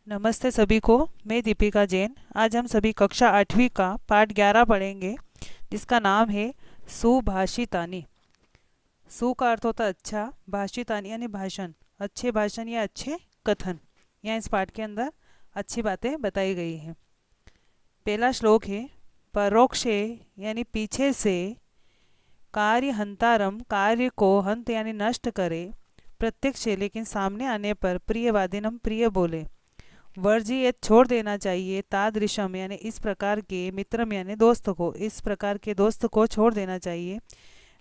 नमस्ते सभी को। मैं दीपिका जैन। आज हम सभी कक्षा 8वीं का पाठ 11 पढ़ेंगे, जिसका नाम है सुभाषितानी। सु का अर्थ होता है अच्छा, भाषितानी यानी भाषण, अच्छे भाषण या अच्छे कथन। यहाँ इस पाठ के अंदर अच्छी बातें बताई गई हैं। पहला श्लोक है, परोक्षे यानी पीछे से, कार्य हंतारम कार्य को हंत यानी नष्ट करे, प्रत्यक्ष लेकिन सामने आने पर प्रियवादिनम प्रिय बोले, वर्जित छोड़ देना चाहिए, तादृशम यानी इस प्रकार के, मित्रम यानी दोस्त को, इस प्रकार के दोस्त को छोड़ देना चाहिए,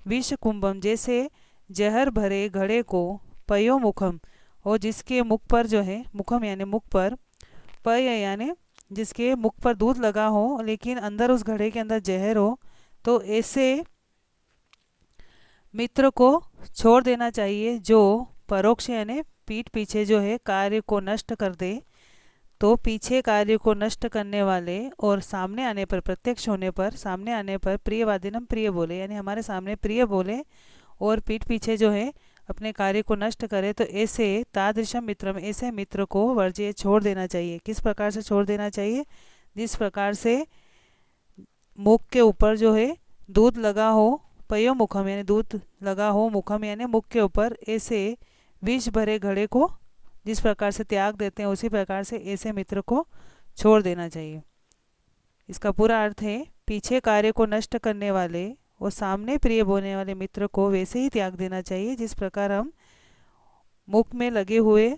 विष कुंभम जैसे जहर भरे घड़े को, पयो मुखम और जिसके मुख पर जो है, मुखम यानी मुख पर, पय यानी जिसके मुख पर दूध लगा हो लेकिन अंदर उस घड़े के अंदर जहर हो, तो ऐसे मित्र को छोड़ देना चाहिए जो परोक्ष यानी पीठ पीछे जो है कार्य को नष्ट कर दे। तो पीछे कार्य को नष्ट करने वाले और सामने आने पर, प्रत्यक्ष होने पर, सामने आने पर प्रियवादिनम प्रिय बोले, यानी हमारे सामने प्रिय बोले और पीठ पीछे जो है अपने कार्य को नष्ट करे, तो ऐसे तादृशम मित्रम, ऐसे मित्र को वर्ज्य छोड़ देना चाहिए। किस प्रकार से छोड़ देना चाहिए? जिस प्रकार से मुख के ऊपर जो है दूध लगा हो, पयो मुखम यानी दूध लगा हो, मुखम यानी मुख के ऊपर, ऐसे विष भरे घड़े को जिस प्रकार से त्याग देते हैं, उसी प्रकार से ऐसे मित्र को छोड़ देना चाहिए। इसका पूरा अर्थ है, पीछे कार्य को नष्ट करने वाले और सामने प्रिय बोलने वाले मित्र को वैसे ही त्याग देना चाहिए जिस प्रकार हम मुख में लगे हुए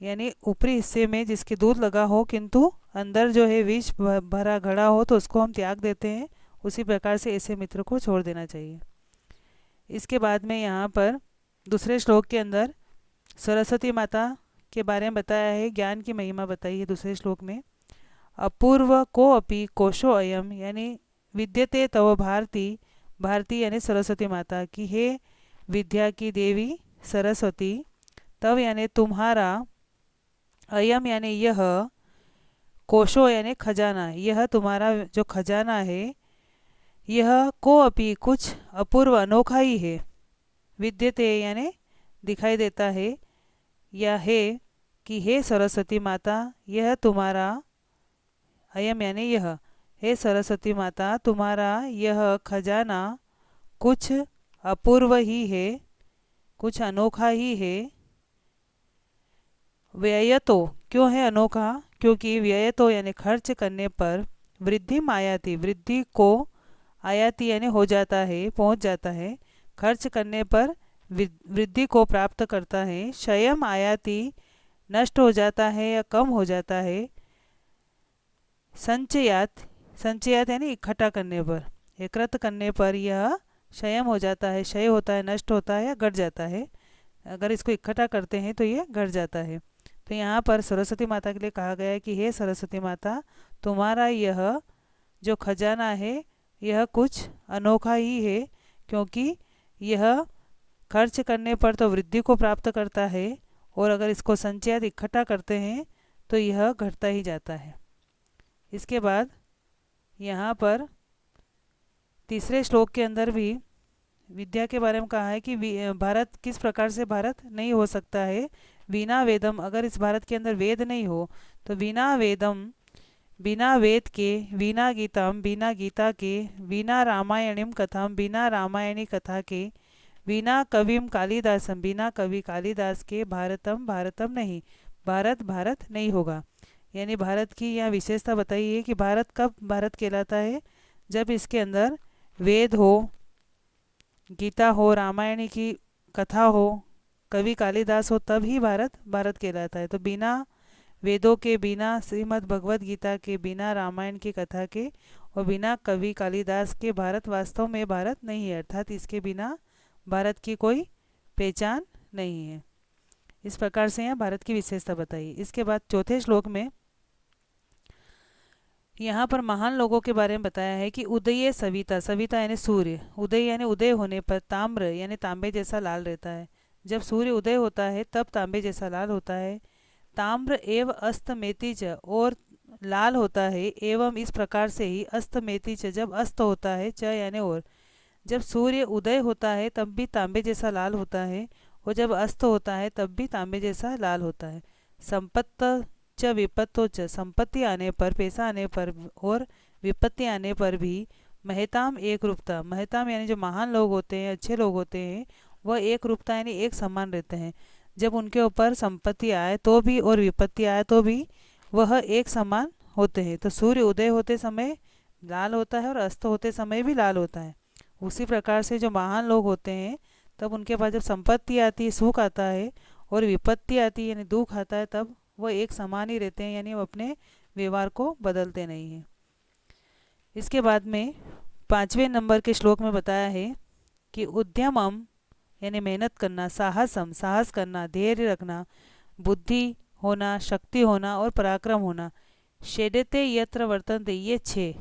यानी ऊपरी हिस्से में जिसके दूध लगा हो किंतु अंदर जो है विष भरा घड़ा हो, तो उसको हम त्याग देते हैं, उसी प्रकार से ऐसे मित्र को छोड़ देना चाहिए। इसके बाद में यहाँ पर दूसरे श्लोक के अंदर सरस्वती माता के बारे में बताया है, ज्ञान की महिमा बताई है दूसरे श्लोक में। अपूर्व को अपि कोशो अयम यानी विद्यते तव भारती, भारती यानी सरस्वती माता की, हे विद्या की देवी सरस्वती, तव यानी तुम्हारा, अयम यानी यह, कोशो यानी खजाना, यह तुम्हारा जो खजाना है, यह को अपि कुछ अपूर्व अनोखा ही है, विद्यते यानी दिखाई देता है, या है कि हे सरस्वती माता, यह तुम्हारा, अयम यानी यह, हे सरस्वती माता तुम्हारा यह खजाना कुछ अपूर्व ही है, कुछ अनोखा ही है। व्यय तो क्यों है अनोखा? क्योंकि व्यय तो यानी खर्च करने पर, वृद्धि आयाति वृद्धि को, आयाति यानी हो जाता है, पहुंच जाता है, खर्च करने पर वृद्धि को प्राप्त करता है, क्षयम आयाति नष्ट हो जाता है या कम हो जाता है, संचयात, संचयात यानी इकट्ठा करने पर, एकत्र करने पर यह क्षयम हो जाता है, क्षय होता है, नष्ट होता है या घट जाता है। अगर इसको इकट्ठा करते हैं तो ये घट जाता है। तो यहाँ पर सरस्वती माता के लिए कहा गया है कि हे सरस्वती माता, तुम्हारा यह जो खजाना है यह कुछ अनोखा ही है, क्योंकि यह खर्च करने पर तो वृद्धि को प्राप्त करता है, और अगर इसको संचय इकट्ठा करते हैं तो यह घटता ही जाता है। इसके बाद यहाँ पर तीसरे श्लोक के अंदर भी विद्या के बारे में कहा है कि भारत किस प्रकार से भारत नहीं हो सकता है, बिना वेदम, अगर इस भारत के अंदर वेद नहीं हो तो बिना वेदम, बिना वेद के, बिना गीतम, बिना गीता के, बिना रामायणिम कथाम, बिना रामायणी कथा के, बिना कविम कालिदासम, बिना कवि कालिदास के, भारतम भारतम नहीं, भारत भारत नहीं होगा। यानी भारत की यह विशेषता बताई है कि भारत कब भारत कहलाता है? जब इसके अंदर वेद हो, गीता हो, रामायणी की कथा हो, कवि कालिदास हो, तब ही भारत भारत कहलाता है। तो बिना वेदों के, बिना श्रीमद् भगवद गीता के, बिना रामायण की कथा के और बिना कवि कालिदास के भारत वास्तव में भारत नहीं है, अर्थात इसके बिना भारत की कोई पहचान नहीं है। इस प्रकार से यहाँ भारत की विशेषता बताई। इसके बाद चौथे श्लोक में यहाँ पर महान लोगों के बारे में बताया है कि उदय सविता, सविता यानी सूर्य, उदय यानी उदय होने पर, ताम्र यानी तांबे जैसा लाल रहता है, जब सूर्य उदय होता है तब तांबे जैसा लाल होता है। ताम्र एव अस्तमेतिच, और लाल होता है, एवं इस प्रकार से ही अस्तमेतिच, जब अस्त होता है, च यानी और, जब सूर्य उदय होता है तब भी तांबे जैसा लाल होता है, और जब अस्त होता है तब भी तांबे जैसा लाल होता है। संपत्त उच्च विपत्तो च, संपत्ति आने पर, पैसा आने पर और विपत्ति आने पर भी महताम एक रूपता, महताम यानी जो महान लोग होते हैं, अच्छे लोग होते हैं, वह एक रूपता यानी एक समान रहते हैं। जब उनके ऊपर संपत्ति आए तो भी और विपत्ति आए तो भी वह एक समान होते हैं। तो सूर्य उदय होते समय लाल होता है और अस्त होते समय भी लाल होता है। उसी प्रकार से जो महान लोग होते हैं, तब उनके पास जब संपत्ति आती है, सुख आता है, और विपत्ति आती है यानी दुख आता है, तब वह एक समान ही रहते हैं, यानी वो अपने व्यवहार को बदलते नहीं हैं। इसके बाद में 5वें नंबर के श्लोक में बताया है कि उद्यमम यानी मेहनत करना, साहसम साहस करना, धैर्य रखना, बुद्धि होना, शक्ति होना और पराक्रम होना, षेडते यत्र वर्तन्ते, ये 6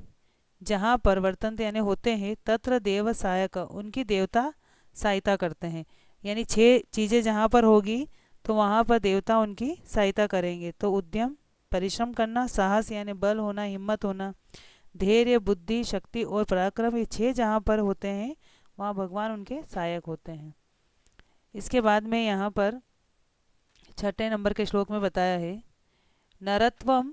जहाँ पर वर्तन्ते यानी होते हैं, तत्र देव सहायक, उनकी देवता सहायता करते हैं। यानी 6 चीज़ें जहाँ पर होगी तो वहाँ पर देवता उनकी सहायता करेंगे। तो उद्यम परिश्रम करना, साहस यानी बल होना, हिम्मत होना, धैर्य, बुद्धि, शक्ति और पराक्रम, ये 6 जहाँ पर होते हैं वहाँ भगवान उनके सहायक होते हैं। इसके बाद में यहाँ पर 6ठे नंबर के श्लोक में बताया है नरत्वम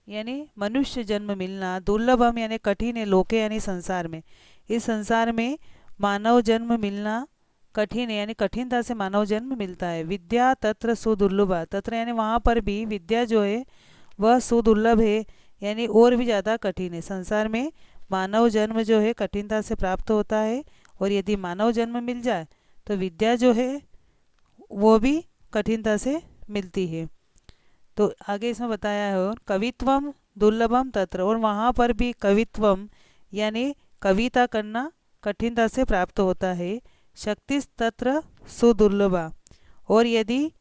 यानी मनुष्य जन्म मिलना, दुर्लभम यानी कठिन है, लोके यानी संसार में, इस संसार में मानव जन्म मिलना कठिन है, यानी कठिनता से मानव जन्म मिलता है। विद्या तत्र सुदुर्लभा, तत्र यानी वहाँ पर भी विद्या जो है वह सुदुर्लभ है, यानी और भी ज़्यादा कठिन है। संसार में मानव जन्म जो है कठिनता से प्राप्त होता है, और यदि मानव जन्म मिल जाए तो विद्या जो है वो भी कठिनता से मिलती है। तो आगे इसमें बताया है और कवित्वम दुर्लभम तत्र, और वहाँ पर भी कवित्वम यानी कविता करना कठिनता से प्राप्त होता है। शक्ति तत्र सुदुर्लभा, और यदि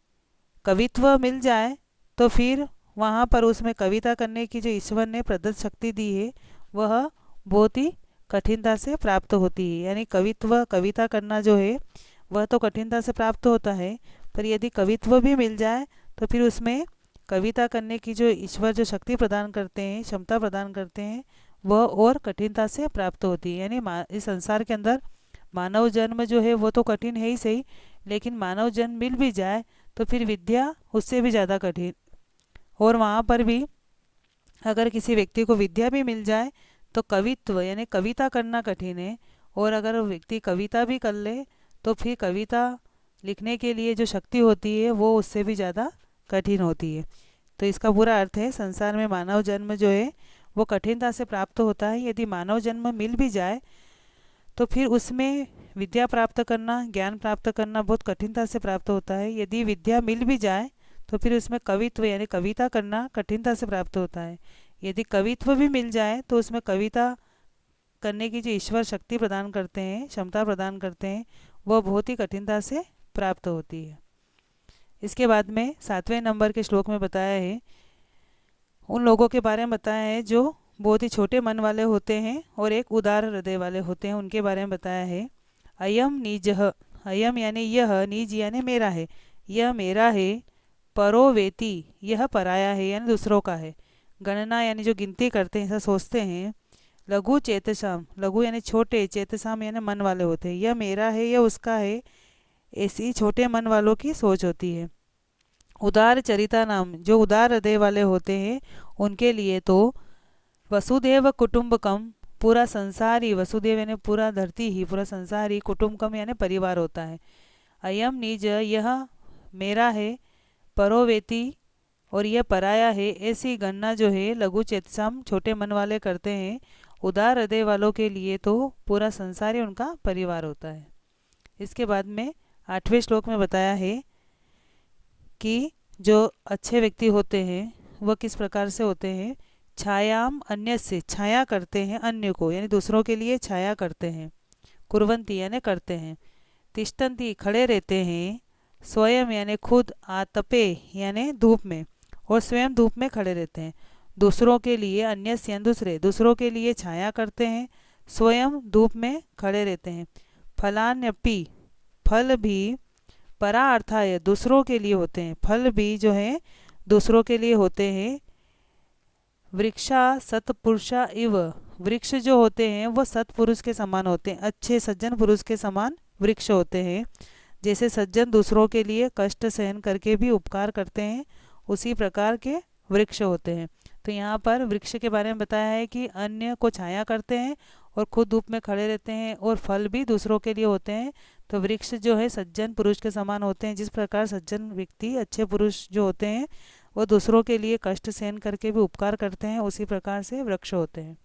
कवित्व मिल जाए तो फिर वहाँ पर उसमें कविता करने की जो ईश्वर ने प्रदत्त शक्ति दी है वह बहुत ही कठिनता से प्राप्त होती है। यानी कवित्व, कविता करना जो है वह तो कठिनता से प्राप्त होता है, पर यदि कवित्व भी मिल जाए तो फिर उसमें कविता करने की जो ईश्वर जो शक्ति प्रदान करते हैं, क्षमता प्रदान करते हैं, वह और कठिनता से प्राप्त होती है। यानी इस संसार के अंदर मानव जन्म जो है वो तो कठिन है ही सही, लेकिन मानव जन्म मिल भी जाए तो फिर विद्या उससे भी ज़्यादा कठिन, और वहाँ पर भी अगर किसी व्यक्ति को विद्या भी मिल जाए तो कवित्व यानी कविता करना कठिन है, और अगर वो व्यक्ति कविता भी कर ले तो फिर कविता लिखने के लिए जो शक्ति होती है वो उससे भी ज़्यादा कठिन होती है। तो इसका पूरा अर्थ है संसार में मानव जन्म जो है वो कठिनता से प्राप्त होता है। यदि मानव जन्म मिल भी जाए तो फिर उसमें विद्या प्राप्त करना, ज्ञान प्राप्त करना बहुत कठिनता से प्राप्त होता है। यदि विद्या मिल भी जाए तो फिर उसमें कवित्व यानी कविता करना कठिनता से प्राप्त होता है। यदि कवित्व भी मिल जाए तो उसमें कविता करने की जो ईश्वर शक्ति प्रदान करते हैं, क्षमता प्रदान करते हैं, वह बहुत ही कठिनता से प्राप्त होती है। इसके बाद में 7वें नंबर के श्लोक में बताया है उन लोगों के बारे में बताया है जो बहुत ही छोटे मन वाले होते हैं और एक उदार हृदय वाले होते हैं, उनके बारे में बताया है। अयम निजह, अयम यानी यह, निज यानी मेरा है, यह मेरा है, परोवेती यह पराया है यानी दूसरों का है, गणना यानी जो गिनती करते हैं, ऐसा सोचते हैं, लघु चेतसाम, लघु यानी छोटे, चेतसाम यानी मन वाले होते हैं, यह मेरा है यह उसका है, ऐसी छोटे मन वालों की सोच होती है। उदार चरिता नाम, जो उदार हृदय वाले होते हैं उनके लिए तो वसुदेव कुटुंबकम, पूरा संसार ही, वसुदेव यानी पूरा धरती ही, पूरा संसार ही, कुटुंबकम यानी परिवार होता है। अयम निज यह मेरा है, परोवेती और यह पराया है, ऐसी गणना जो है लघु चेतसाम छोटे मन वाले करते हैं। उदार हृदय वालों के लिए तो पूरा संसार ही उनका परिवार होता है। इसके बाद में 8वें श्लोक में बताया है कि जो अच्छे व्यक्ति होते हैं वह किस प्रकार से होते हैं। छायाम अन्य से, छाया करते हैं अन्य को यानी दूसरों के लिए छाया करते हैं, कुर्वंती यानी करते हैं, तिष्ठन्ति खड़े रहते हैं, स्वयं यानी खुद, आतपे यानी धूप में, और स्वयं धूप में खड़े रहते हैं, दूसरों के लिए, अन्य यानी दूसरे, दूसरों के लिए छाया करते हैं, स्वयं धूप में खड़े रहते हैं। फलान्यपि, फल भी, परा अर्थाय दूसरों के लिए होते हैं, फल भी जो है दूसरों के लिए होते हैं। वृक्षा सत्पुरुषा इव, वृक्ष जो होते हैं वो सत्पुरुष के समान होते हैं, अच्छे सज्जन पुरुष के समान वृक्ष होते हैं। जैसे सज्जन दूसरों के लिए कष्ट सहन करके भी उपकार करते हैं, उसी प्रकार के वृक्ष होते हैं। तो यहाँ पर वृक्ष के बारे में बताया है कि अन्य को छाया करते हैं और खुद धूप में खड़े रहते हैं और फल भी दूसरों के लिए होते हैं। तो वृक्ष जो है सज्जन पुरुष के समान होते हैं। जिस प्रकार सज्जन व्यक्ति अच्छे पुरुष जो होते हैं वो दूसरों के लिए कष्ट सहन करके भी उपकार करते हैं, उसी प्रकार से वृक्ष होते हैं।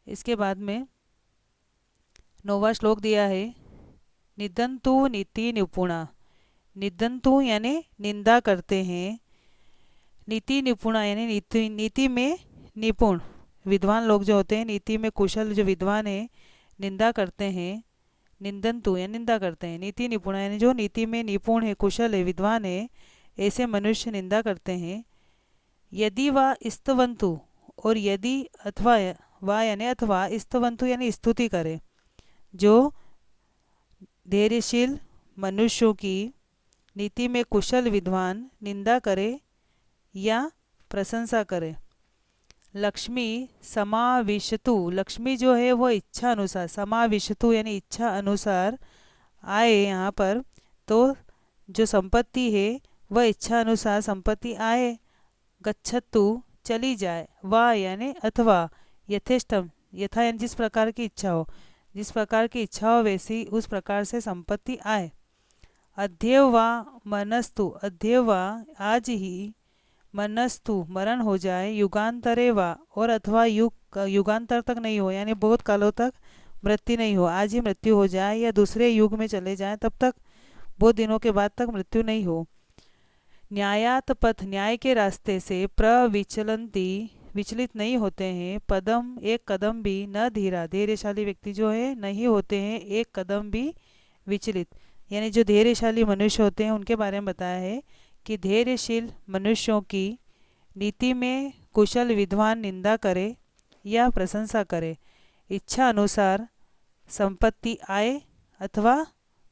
इसके बाद में 9वां श्लोक दिया है, निदंतु नीति निपुणा। निदंतु यानी निंदा करते हैं, नीति निपुणा यानी नीति में निपुण विद्वान लोग जो होते हैं, नीति में कुशल जो विद्वान है, निंदा करते हैं। निंदंतु या निंदा करते हैं, नीति निपुणा यानी जो नीति में निपुण है, कुशल है, विद्वान है, ऐसे मनुष्य निंदा करते हैं। यदि वा स्तवंतु, और यदि अथवा वा यानी अथवा स्तवंतु यानी स्तुति करे, जो धैर्यशील मनुष्यों की नीति में कुशल विद्वान निंदा करे या प्रशंसा करे। लक्ष्मी समाविशतु, लक्ष्मी जो है वो इच्छा अनुसार, समाविशतु यानी इच्छा अनुसार आए यहाँ पर, तो जो संपत्ति है वह इच्छा अनुसार संपत्ति आए। गच्छतु चली जाए, वा यानी अथवा यथेष्टम, यथा यानी जिस प्रकार की इच्छा हो, जिस प्रकार की इच्छा हो वैसी उस प्रकार से संपत्ति आए। अध्यव वा मनस्तु, अध्यव वा आज ही, मनस्तु मरण हो जाए, युगांतरे वा और अथवा युगांतर तक नहीं हो यानी बहुत कालों तक मृत्यु नहीं हो, आज ही मृत्यु हो जाए या दूसरे युग में चले जाए तब तक बहुत दिनों के बाद तक मृत्यु नहीं हो। न्यायात पथ, न्याय के रास्ते से, प्रविचलंती विचलित नहीं होते हैं, पदम एक कदम भी न धीरा, धैर्यशाली व्यक्ति जो है नहीं होते हैं एक कदम भी विचलित। यानी जो धैर्यशाली मनुष्य होते हैं उनके बारे में बताया है कि धैर्यशील मनुष्यों की नीति में कुशल विद्वान निंदा करे या प्रशंसा करे, इच्छा अनुसार संपत्ति आए अथवा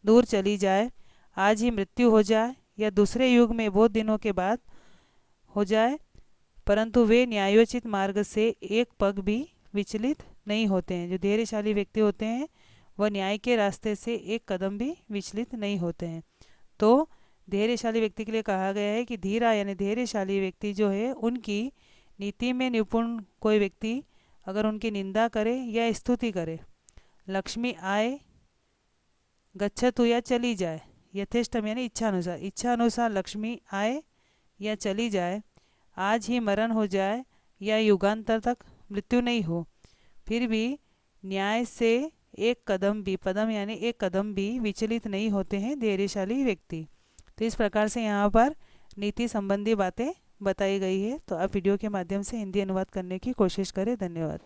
दूर चली जाए, आज ही मृत्यु हो जाए या दूसरे युग में बहुत दिनों के बाद हो जाए, परंतु वे न्यायोचित मार्ग से एक पग भी विचलित नहीं होते हैं। जो धैर्यशाली व्यक्ति होते हैं वह न्याय के रास्ते से एक कदम भी विचलित नहीं होते हैं। तो धैर्यशाली व्यक्ति के लिए कहा गया है कि धीरा यानी धैर्यशाली व्यक्ति जो है उनकी नीति में निपुण कोई व्यक्ति अगर उनकी निंदा करे या स्तुति करे, लक्ष्मी आए, गच्छतु या चली जाए, यथेष्टम यानी इच्छा अनुसार, इच्छा अनुसार लक्ष्मी आए या चली जाए, आज ही मरण हो जाए या युगांतर तक मृत्यु नहीं हो, फिर भी न्याय से एक कदम भी, पदम यानी एक कदम भी विचलित नहीं होते हैं धैर्यशाली व्यक्ति। तो इस प्रकार से यहाँ पर नीति संबंधी बातें बताई गई है। तो आप वीडियो के माध्यम से हिंदी अनुवाद करने की कोशिश करें। धन्यवाद।